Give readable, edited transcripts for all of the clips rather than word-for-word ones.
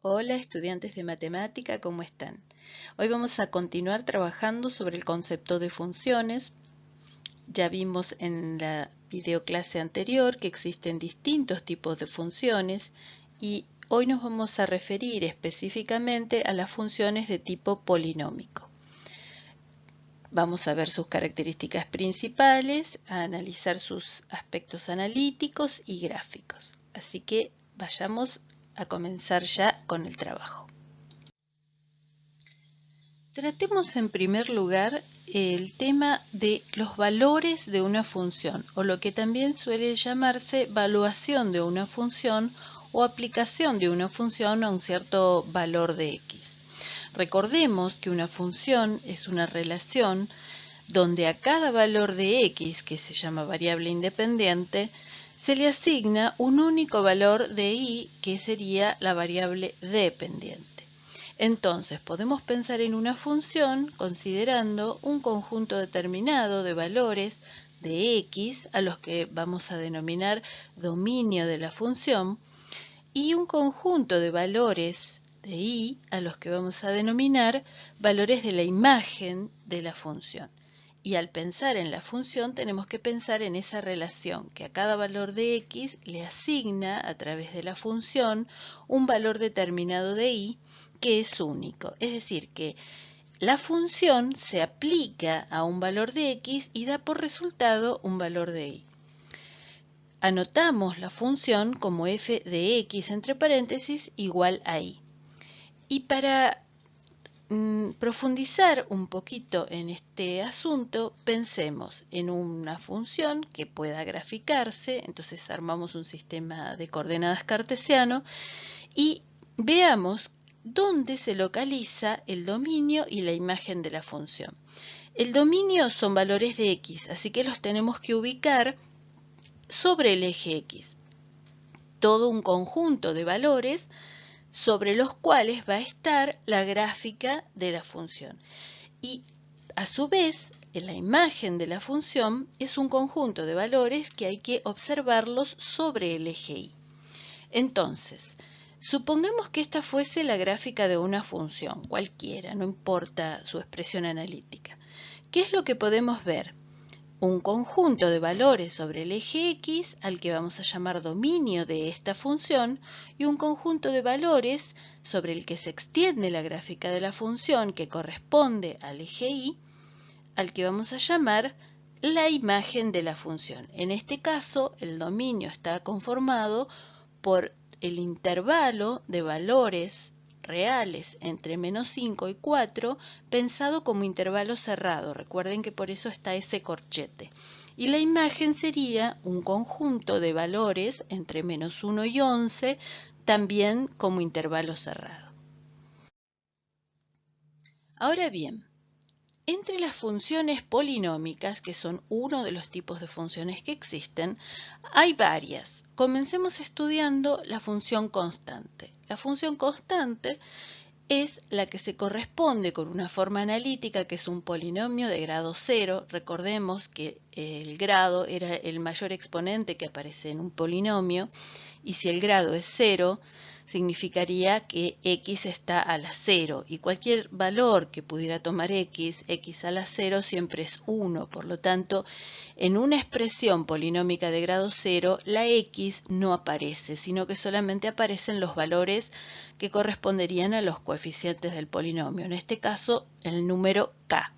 Hola estudiantes de matemática, ¿cómo están? Hoy vamos a continuar trabajando sobre el concepto de funciones. Ya vimos en la videoclase anterior que existen distintos tipos de funciones y hoy nos vamos a referir específicamente a las funciones de tipo polinómico. Vamos a ver sus características principales, a analizar sus aspectos analíticos y gráficos. Así que vayamos a comenzar ya con el trabajo. Tratemos en primer lugar el tema de los valores de una función, o lo que también suele llamarse valuación de una función o aplicación de una función a un cierto valor de x. Recordemos que una función es una relación donde a cada valor de x, que se llama variable independiente, se le asigna un único valor de y, que sería la variable dependiente. Entonces, podemos pensar en una función considerando un conjunto determinado de valores de x, a los que vamos a denominar dominio de la función, y un conjunto de valores de y, a los que vamos a denominar valores de la imagen de la función. Y al pensar en la función tenemos que pensar en esa relación que a cada valor de x le asigna a través de la función un valor determinado de y que es único. Es decir, que la función se aplica a un valor de x y da por resultado un valor de y. Anotamos la función como f de x entre paréntesis igual a y. Y para profundizar un poquito en este asunto, pensemos en una función que pueda graficarse, entonces armamos un sistema de coordenadas cartesiano y veamos dónde se localiza el dominio y la imagen de la función. El dominio son valores de x, así que los tenemos que ubicar sobre el eje x. Todo un conjunto de valores sobre los cuales va a estar la gráfica de la función. Y a su vez, la imagen de la función es un conjunto de valores que hay que observarlos sobre el eje y. Entonces, supongamos que esta fuese la gráfica de una función, cualquiera, no importa su expresión analítica. ¿Qué es lo que podemos ver? Un conjunto de valores sobre el eje x, al que vamos a llamar dominio de esta función, y un conjunto de valores sobre el que se extiende la gráfica de la función que corresponde al eje y, al que vamos a llamar la imagen de la función. En este caso, el dominio está conformado por el intervalo de valores reales entre menos 5 y 4, pensado como intervalo cerrado. Recuerden que por eso está ese corchete. Y la imagen sería un conjunto de valores entre menos 1 y 11, también como intervalo cerrado. Ahora bien, entre las funciones polinómicas, que son uno de los tipos de funciones que existen, hay varias. Comencemos estudiando la función constante. La función constante es la que se corresponde con una forma analítica que es un polinomio de grado 0. Recordemos que el grado era el mayor exponente que aparece en un polinomio y si el grado es 0, significaría que x está a la 0 y cualquier valor que pudiera tomar x a la 0 siempre es 1. Por lo tanto, en una expresión polinómica de grado 0, la x no aparece, sino que solamente aparecen los valores que corresponderían a los coeficientes del polinomio, en este caso el número k.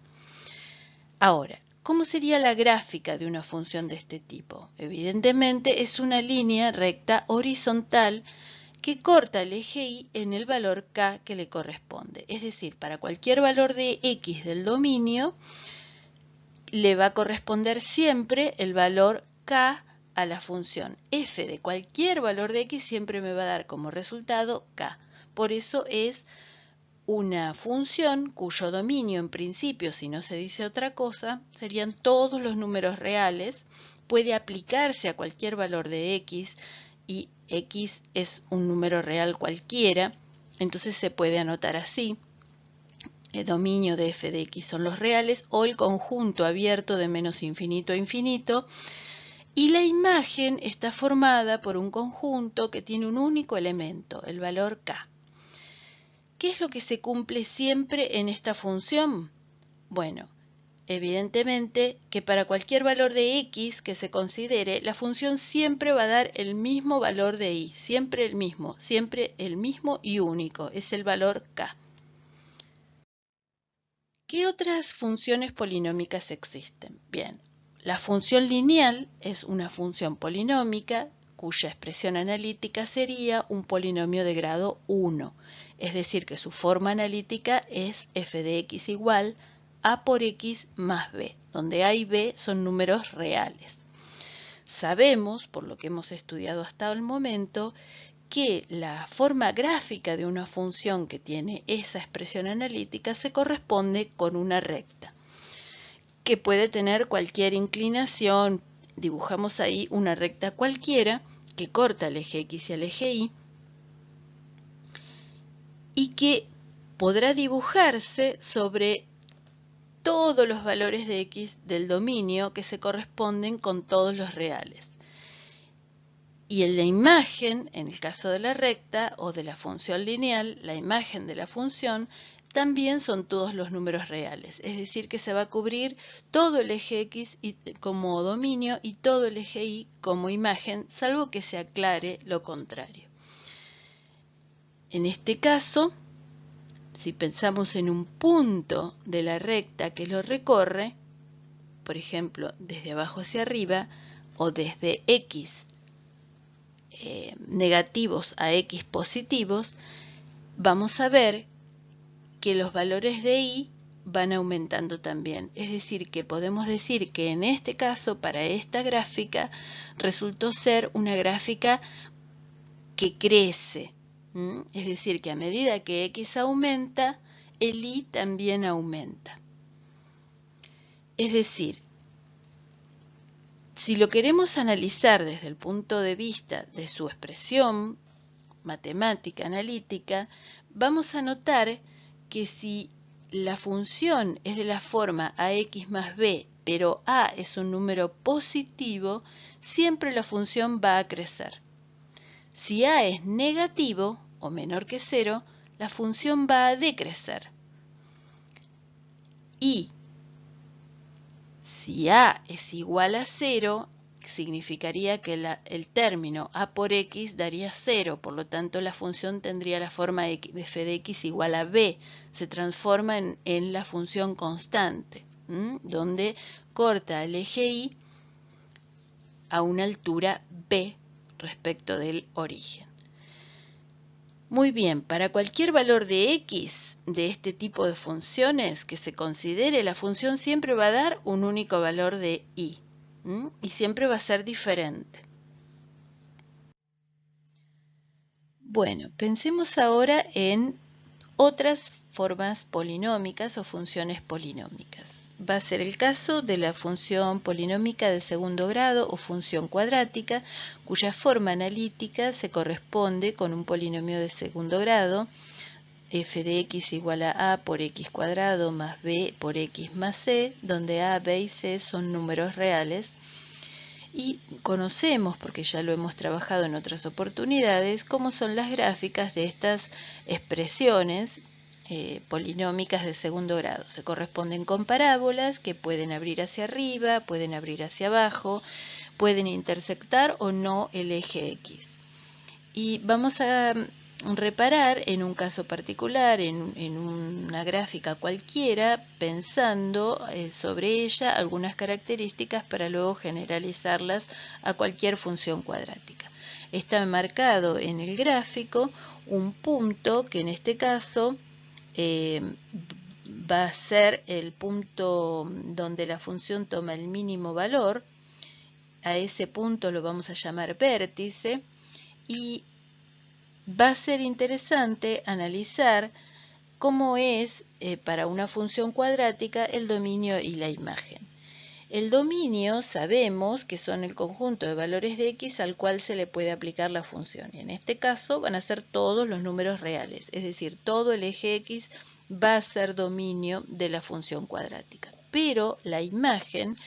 Ahora, ¿cómo sería la gráfica de una función de este tipo? Evidentemente es una línea recta horizontal que corta el eje y en el valor k que le corresponde. Es decir, para cualquier valor de x del dominio, le va a corresponder siempre el valor k a la función. F de cualquier valor de x siempre me va a dar como resultado k. Por eso es una función cuyo dominio en principio, si no se dice otra cosa, serían todos los números reales, puede aplicarse a cualquier valor de x y x es un número real cualquiera, entonces se puede anotar así. El dominio de f de x son los reales o el conjunto abierto de menos infinito a infinito, y la imagen está formada por un conjunto que tiene un único elemento, el valor k. ¿qué es lo que se cumple siempre en esta función? Bueno, evidentemente que para cualquier valor de x que se considere, la función siempre va a dar el mismo valor de y, siempre el mismo y único, es el valor k. ¿Qué otras funciones polinómicas existen? Bien, la función lineal es una función polinómica cuya expresión analítica sería un polinomio de grado 1, es decir, que su forma analítica es f de x igual a por x más b, donde a y b son números reales. Sabemos, por lo que hemos estudiado hasta el momento, que la forma gráfica de una función que tiene esa expresión analítica se corresponde con una recta, que puede tener cualquier inclinación. Dibujamos ahí una recta cualquiera que corta el eje X y el eje Y y que podrá dibujarse sobre todos los valores de X del dominio que se corresponden con todos los reales. Y en la imagen, en el caso de la recta o de la función lineal, la imagen de la función también son todos los números reales, es decir, que se va a cubrir todo el eje X como dominio y todo el eje Y como imagen, salvo que se aclare lo contrario. En este caso, si pensamos en un punto de la recta que lo recorre, por ejemplo, desde abajo hacia arriba o desde X negativos a X positivos, vamos a ver que los valores de Y van aumentando también. Es decir, que podemos decir que en este caso, para esta gráfica, resultó ser una gráfica que crece. Es decir, que a medida que X aumenta, el Y también aumenta. Es decir, si lo queremos analizar desde el punto de vista de su expresión matemática analítica, vamos a notar que si la función es de la forma ax más b, pero a es un número positivo, siempre la función va a crecer. Si a es negativo o menor que 0, la función va a decrecer. Y si a es igual a 0, significaría que el término a por x daría 0, por lo tanto la función tendría la forma f de x igual a b, se transforma en la función constante, donde corta el eje y a una altura b respecto del origen. Muy bien, para cualquier valor de x de este tipo de funciones que se considere, la función siempre va a dar un único valor de y siempre va a ser diferente. Bueno, pensemos ahora en otras formas polinómicas o funciones polinómicas. Va a ser el caso de la función polinómica de segundo grado o función cuadrática, cuya forma analítica se corresponde con un polinomio de segundo grado, f de x igual a por x cuadrado más b por x más c, donde a, b y c son números reales. Y conocemos, porque ya lo hemos trabajado en otras oportunidades, cómo son las gráficas de estas expresiones polinómicas de segundo grado. Se corresponden con parábolas que pueden abrir hacia arriba, pueden abrir hacia abajo, pueden intersectar o no el eje X. Y vamos a reparar en un caso particular, en una gráfica cualquiera, pensando sobre ella algunas características para luego generalizarlas a cualquier función cuadrática. Está marcado en el gráfico un punto que en este caso va a ser el punto donde la función toma el mínimo valor. A ese punto lo vamos a llamar vértice y va a ser interesante analizar cómo es para una función cuadrática el dominio y la imagen. El dominio sabemos que son el conjunto de valores de x al cual se le puede aplicar la función. Y en este caso van a ser todos los números reales, es decir, todo el eje x va a ser dominio de la función cuadrática. Pero la imagen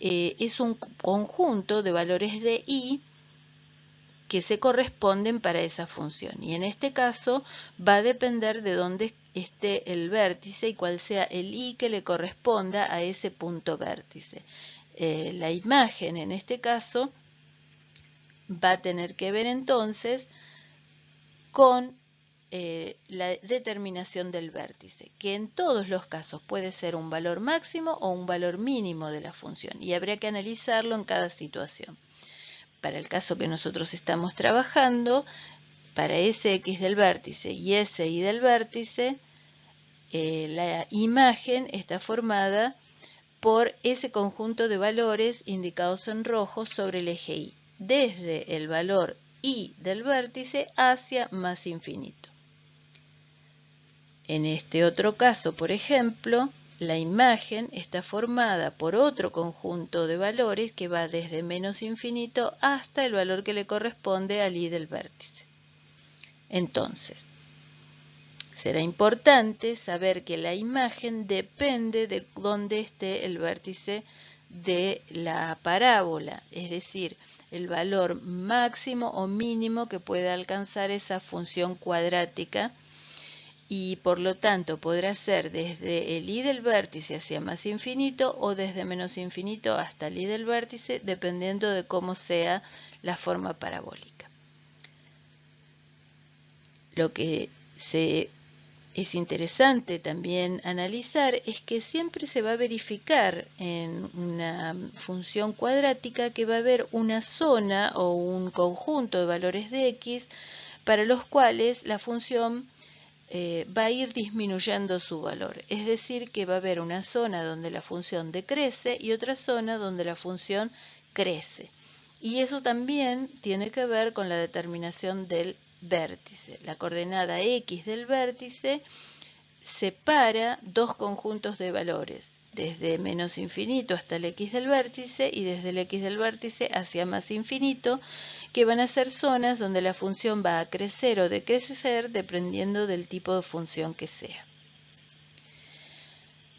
es un conjunto de valores de y que se corresponden para esa función. Y en este caso va a depender de dónde esté el vértice y cuál sea el i que le corresponda a ese punto vértice. La imagen en este caso va a tener que ver entonces con la determinación del vértice, que en todos los casos puede ser un valor máximo o un valor mínimo de la función, y habría que analizarlo en cada situación. Para el caso que nosotros estamos trabajando, para ese x del vértice y ese y del vértice, la imagen está formada por ese conjunto de valores indicados en rojo sobre el eje y, desde el valor i del vértice hacia más infinito. En este otro caso, por ejemplo, la imagen está formada por otro conjunto de valores que va desde menos infinito hasta el valor que le corresponde al i del vértice. Entonces, será importante saber que la imagen depende de dónde esté el vértice de la parábola, es decir, el valor máximo o mínimo que pueda alcanzar esa función cuadrática, y por lo tanto podrá ser desde el i del vértice hacia más infinito o desde menos infinito hasta el i del vértice, dependiendo de cómo sea la forma parabólica. Lo que es interesante también analizar es que siempre se va a verificar en una función cuadrática que va a haber una zona o un conjunto de valores de x para los cuales la función va a ir disminuyendo su valor. Es decir, que va a haber una zona donde la función decrece y otra zona donde la función crece. Y eso también tiene que ver con la determinación del vértice. La coordenada x del vértice separa dos conjuntos de valores, desde menos infinito hasta el x del vértice y desde el x del vértice hacia más infinito, que van a ser zonas donde la función va a crecer o decrecer dependiendo del tipo de función que sea.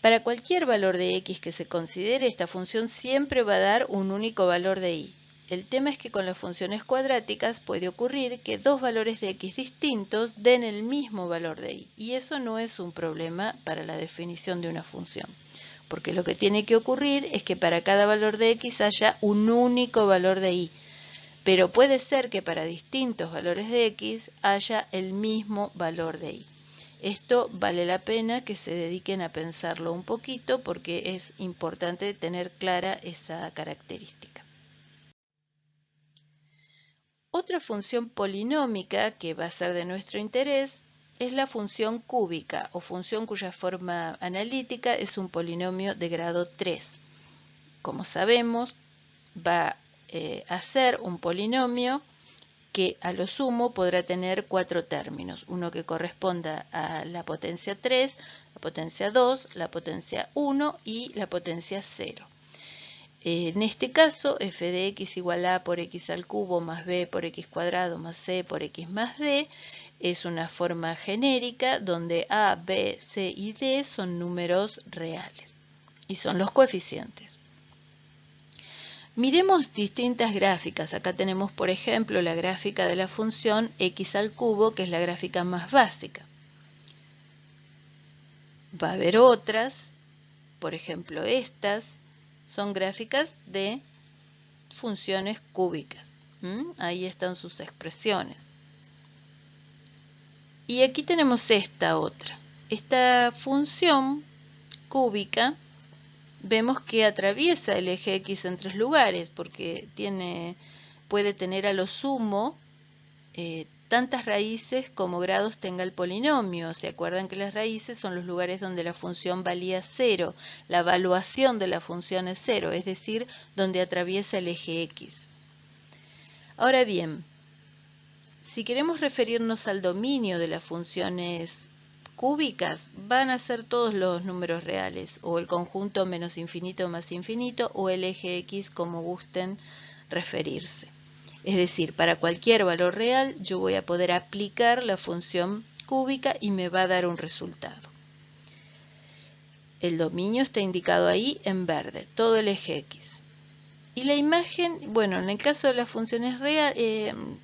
Para cualquier valor de x que se considere, esta función siempre va a dar un único valor de y. El tema es que con las funciones cuadráticas puede ocurrir que dos valores de x distintos den el mismo valor de y eso no es un problema para la definición de una función, porque lo que tiene que ocurrir es que para cada valor de x haya un único valor de y, pero puede ser que para distintos valores de x haya el mismo valor de y. Esto vale la pena que se dediquen a pensarlo un poquito porque es importante tener clara esa característica. Otra función polinómica que va a ser de nuestro interés es la función cúbica o función cuya forma analítica es un polinomio de grado 3. Como sabemos, va a ser un polinomio que a lo sumo podrá tener 4 términos, uno que corresponda a la potencia 3, la potencia 2, la potencia 1 y la potencia 0. En este caso, f de x igual a por x al cubo más b por x cuadrado más c por x más d es una forma genérica donde a, b, c y d son números reales y son los coeficientes. Miremos distintas gráficas. Acá tenemos, por ejemplo, la gráfica de la función x al cubo, que es la gráfica más básica. Va a haber otras, por ejemplo, estas son gráficas de funciones cúbicas. Ahí están sus expresiones. Y aquí tenemos esta otra. Esta función cúbica vemos que atraviesa el eje X en 3 lugares, porque puede tener a lo sumo tantas raíces como grados tenga el polinomio. ¿Se acuerdan que las raíces son los lugares donde la función valía 0? La evaluación de la función es 0, es decir, donde atraviesa el eje X. Ahora bien, si queremos referirnos al dominio de las funciones cúbicas, van a ser todos los números reales, o el conjunto menos infinito más infinito, o el eje X, como gusten referirse. Es decir, para cualquier valor real, yo voy a poder aplicar la función cúbica y me va a dar un resultado. El dominio está indicado ahí en verde, todo el eje X. Y la imagen, bueno, en el caso de las funciones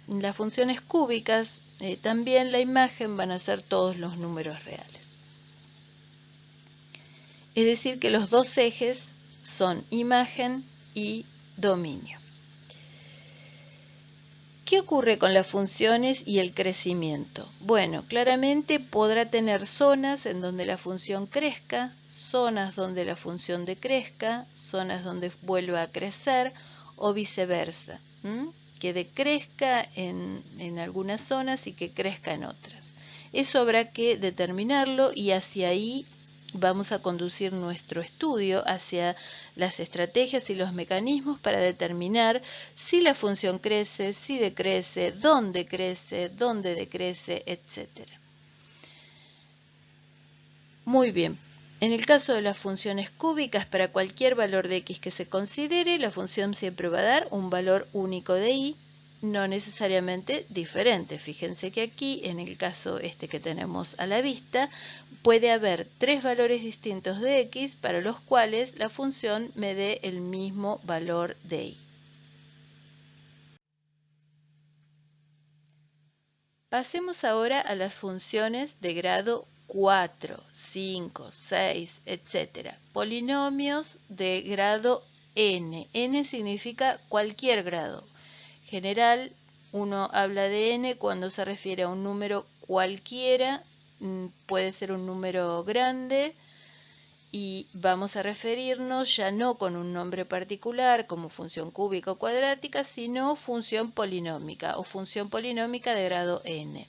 las funciones cúbicas, también la imagen van a ser todos los números reales. Es decir, que los dos ejes son imagen y dominio. ¿Qué ocurre con las funciones y el crecimiento? Bueno, claramente podrá tener zonas en donde la función crezca, zonas donde la función decrezca, zonas donde vuelva a crecer o viceversa, que decrezca en algunas zonas y que crezca en otras. Eso habrá que determinarlo y hacia ahí vamos a conducir nuestro estudio, hacia las estrategias y los mecanismos para determinar si la función crece, si decrece, dónde decrece, etc. Muy bien. En el caso de las funciones cúbicas, para cualquier valor de x que se considere, la función siempre va a dar un valor único de y, no necesariamente diferente. Fíjense que aquí, en el caso este que tenemos a la vista, puede haber tres valores distintos de x para los cuales la función me dé el mismo valor de y. Pasemos ahora a las funciones de grado 4, 5, 6, etc. Polinomios de grado n. N significa cualquier grado. En general, uno habla de n cuando se refiere a un número cualquiera, puede ser un número grande, y vamos a referirnos ya no con un nombre particular como función cúbica o cuadrática, sino función polinómica o función polinómica de grado n.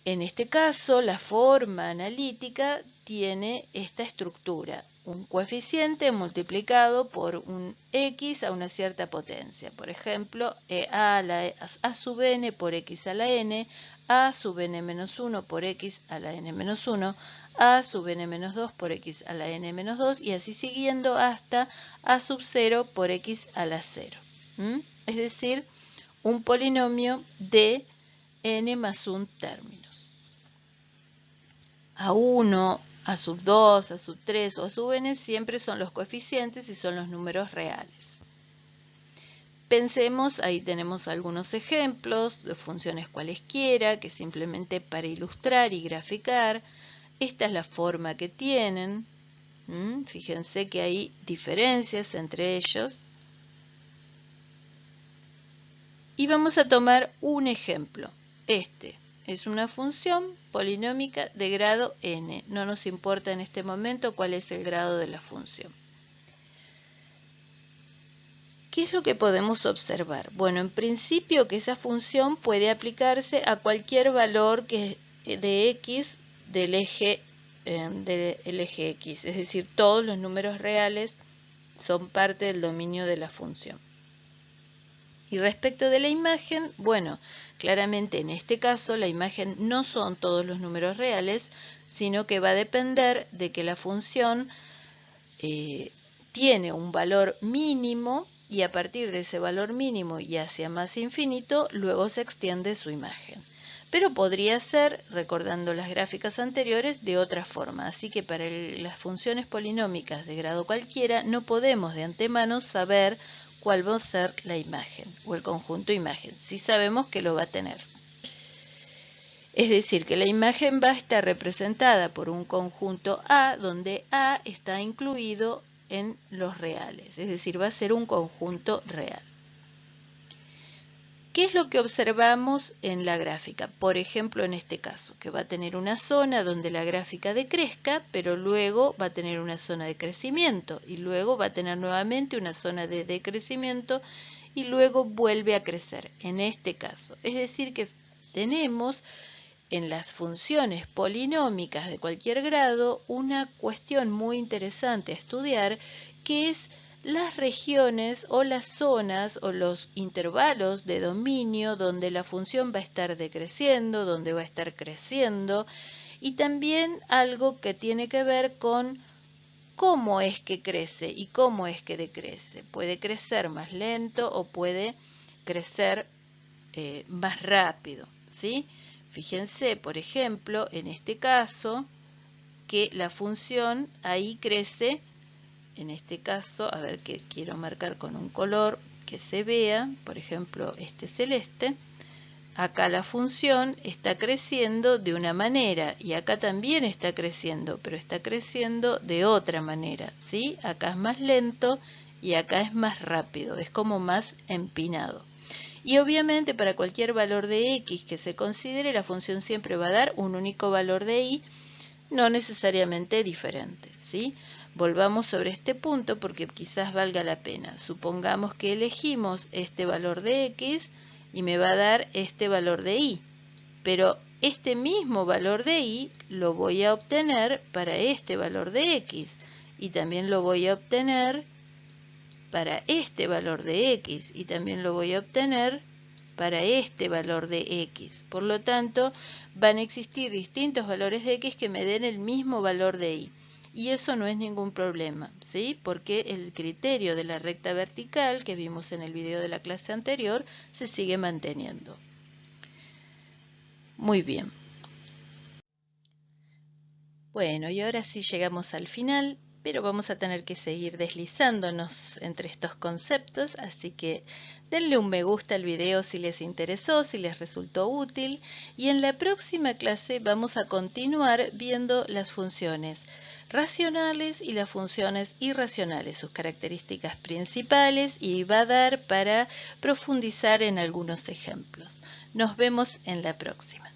En este caso, la forma analítica tiene esta estructura: un coeficiente multiplicado por un x a una cierta potencia. Por ejemplo, a sub n por x a la n, a sub n menos 1 por x a la n menos 1, a sub n menos 2 por x a la n menos 2, y así siguiendo hasta a sub 0 por x a la 0. Es decir, un polinomio de n más 1 términos. A1, a sub 2, a sub 3 o a sub n siempre son los coeficientes y son los números reales. Pensemos, ahí tenemos algunos ejemplos de funciones cualesquiera que simplemente para ilustrar y graficar, esta es la forma que tienen. Fíjense que hay diferencias entre ellos. Y vamos a tomar un ejemplo, este. Es una función polinómica de grado n. No nos importa en este momento cuál es el grado de la función. ¿Qué es lo que podemos observar? Bueno, en principio que esa función puede aplicarse a cualquier valor de x del eje x. Es decir, todos los números reales son parte del dominio de la función. Y respecto de la imagen, bueno, claramente en este caso la imagen no son todos los números reales, sino que va a depender de que la función tiene un valor mínimo y a partir de ese valor mínimo y hacia más infinito, luego se extiende su imagen. Pero podría ser, recordando las gráficas anteriores, de otra forma. Así que para las funciones polinómicas de grado cualquiera no podemos de antemano saber cuál va a ser la imagen o el conjunto imagen. Sí sabemos que lo va a tener. Es decir, que la imagen va a estar representada por un conjunto A, donde A está incluido en los reales. Es decir, va a ser un conjunto real. ¿Qué es lo que observamos en la gráfica? Por ejemplo, en este caso, que va a tener una zona donde la gráfica decrezca, pero luego va a tener una zona de crecimiento y luego va a tener nuevamente una zona de decrecimiento y luego vuelve a crecer, en este caso. Es decir, que tenemos en las funciones polinómicas de cualquier grado una cuestión muy interesante a estudiar, que es las regiones o las zonas o los intervalos de dominio donde la función va a estar decreciendo, donde va a estar creciendo, y también algo que tiene que ver con cómo es que crece y cómo es que decrece. Puede crecer más lento o puede crecer más rápido, ¿sí? Fíjense, por ejemplo, en este caso, que la función ahí crece en este caso, a ver, que quiero marcar con un color que se vea, por ejemplo este celeste, acá la función está creciendo de una manera y acá también está creciendo, pero está creciendo de otra manera, ¿sí? Acá es más lento y acá es más rápido, es como más empinado. Y obviamente para cualquier valor de x que se considere, la función siempre va a dar un único valor de y, no necesariamente diferente, ¿sí? Volvamos sobre este punto porque quizás valga la pena. Supongamos que elegimos este valor de x y me va a dar este valor de y, pero este mismo valor de y lo voy a obtener para este valor de x y también lo voy a obtener para este valor de x y también lo voy a obtener para este valor de x. Por lo tanto, van a existir distintos valores de x que me den el mismo valor de y. Y eso no es ningún problema, ¿sí? Porque el criterio de la recta vertical que vimos en el video de la clase anterior se sigue manteniendo. Muy bien. Bueno, y ahora sí llegamos al final, pero vamos a tener que seguir deslizándonos entre estos conceptos, así que denle un me gusta al video si les interesó, si les resultó útil, y en la próxima clase vamos a continuar viendo las funciones racionales y las funciones irracionales, sus características principales, y va a dar para profundizar en algunos ejemplos. Nos vemos en la próxima.